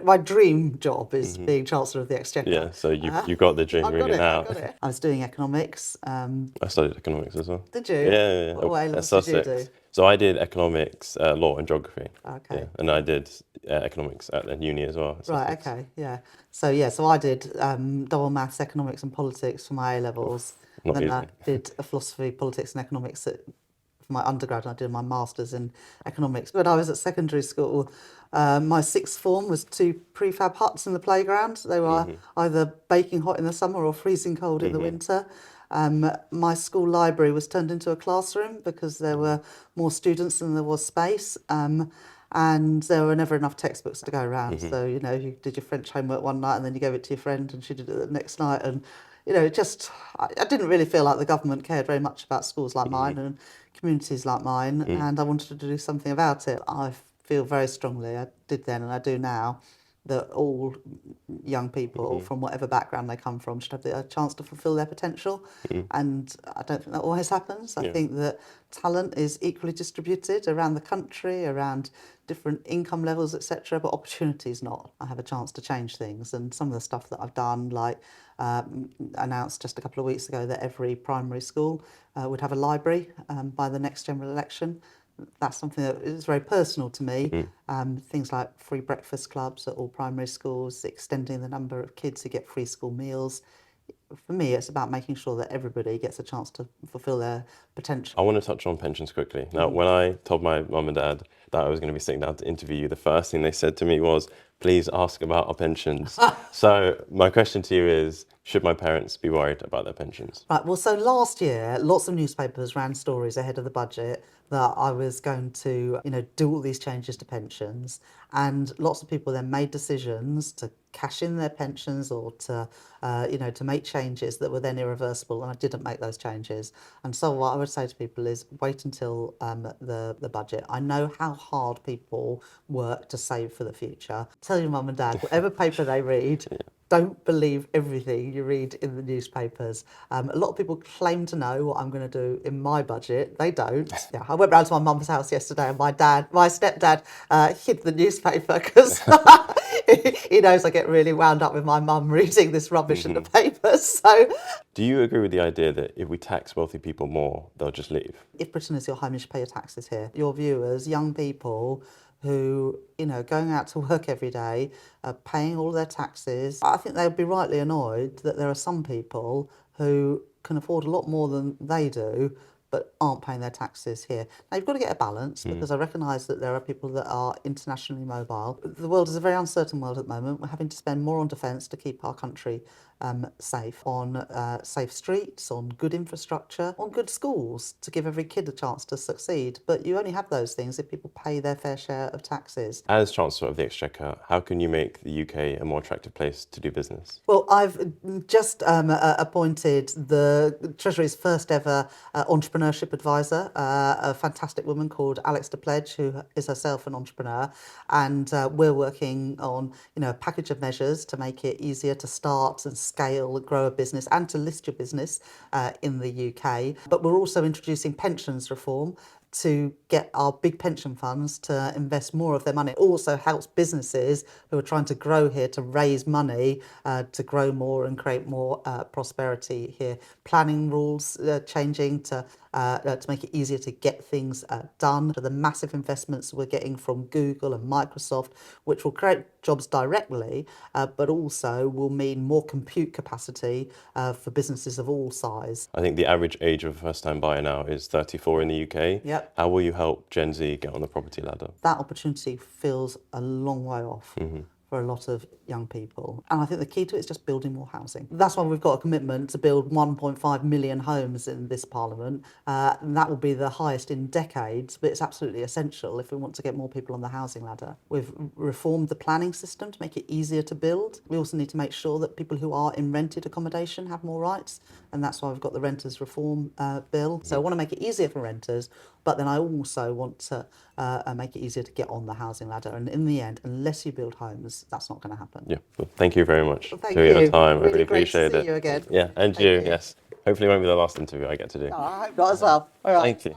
my dream job is being Chancellor of the Exchequer. Yeah, so you got the dream I got ringing it. out. I got it. I was doing economics. I studied economics as well. Did you? Yeah. What At A-levels did you do? Sussex. So I did economics, law and geography. Okay. Yeah, and I did economics at the uni as well. At Right. Sussex. Okay. Yeah. So I did double maths, economics, and politics for my A-levels. Not Then easy. I did a philosophy, politics, and economics for my undergrad, and I did my masters in economics. When I was at secondary school, my sixth form was two prefab huts in the playground. They were either baking hot in the summer or freezing cold in the winter. My school library was turned into a classroom because there were more students than there was space. And there were never enough textbooks to go around. So, you did your French homework one night and then you gave it to your friend and she did it the next night. And, I didn't really feel like the government cared very much about schools like mine and communities like mine. And I wanted to do something about it. I feel very strongly, I did then and I do now, that all young people from whatever background they come from should have a chance to fulfil their potential. And I don't think that always happens. I think that talent is equally distributed around the country, around different income levels, etc., but opportunity is not. I have a chance to change things, and some of the stuff that I've done, like announced just a couple of weeks ago that every primary school would have a library by the next general election. That's something that is very personal to me. Things like free breakfast clubs at all primary schools, extending the number of kids who get free school meals. For me, it's about making sure that everybody gets a chance to fulfil their potential. I want to touch on pensions quickly. Now, when I told my mum and dad that I was going to be sitting down to interview you, the first thing they said to me was, please ask about our pensions. So my question to you is, should my parents be worried about their pensions? Right, well, so last year, lots of newspapers ran stories ahead of the budget that I was going to, do all these changes to pensions. And lots of people then made decisions to cash in their pensions or to, to make changes that were then irreversible. And I didn't make those changes. And so what I would say to people is wait until the budget. I know how hard people work to save for the future. Tell your mum and dad, whatever paper they read, don't believe everything you read in the newspapers. A lot of people claim to know what I'm going to do in my budget. They don't. Yeah, I went round to my mum's house yesterday and my stepdad hid the newspaper because he knows I get really wound up with my mum reading this rubbish in the papers. So, Do you agree with the idea that if we tax wealthy people more, they'll just leave? if Britain is your home, you should pay your taxes here. Your viewers, young people who, going out to work every day, paying all their taxes, I think they'd be rightly annoyed that there are some people who can afford a lot more than they do, but aren't paying their taxes here. Now, you've got to get a balance because I recognise that there are people that are internationally mobile. The world is a very uncertain world at the moment. We're having to spend more on defence to keep our country safe, on safe streets, on good infrastructure, on good schools to give every kid a chance to succeed. But you only have those things if people pay their fair share of taxes. As Chancellor of the Exchequer, how can you make the UK a more attractive place to do business? Well, I've just appointed the Treasury's first ever entrepreneurship advisor, a fantastic woman called Alex de Pledge, who is herself an entrepreneur. And we're working on a package of measures to make it easier to start and scale and grow a business and to list your business in the UK. But we're also introducing pensions reform to get our big pension funds to invest more of their money. It also helps businesses who are trying to grow here to raise money to grow more and create more prosperity here. Planning rules changing to make it easier to get things done. The massive investments we're getting from Google and Microsoft, which will create jobs directly, but also will mean more compute capacity for businesses of all size. I think the average age of a first-time buyer now is 34 in the UK. Yep. How will you help Gen Z get on the property ladder? That opportunity feels a long way off for a lot of young people. And I think the key to it is just building more housing. That's why we've got a commitment to build 1.5 million homes in this Parliament. And that will be the highest in decades, but it's absolutely essential if we want to get more people on the housing ladder. We've reformed the planning system to make it easier to build. We also need to make sure that people who are in rented accommodation have more rights. And that's why we've got the Renters Reform Bill. So I want to make it easier for renters, but then I also want to make it easier to get on the housing ladder. And in the end, unless you build homes, that's not going to happen. Yeah, well, thank you very much Thank for your you. time. I Really really great to appreciate see it. you again. Yeah, and Thank you, you. yes. Hopefully it won't be the last interview I get to do. I hope not as well. All right. Thank you.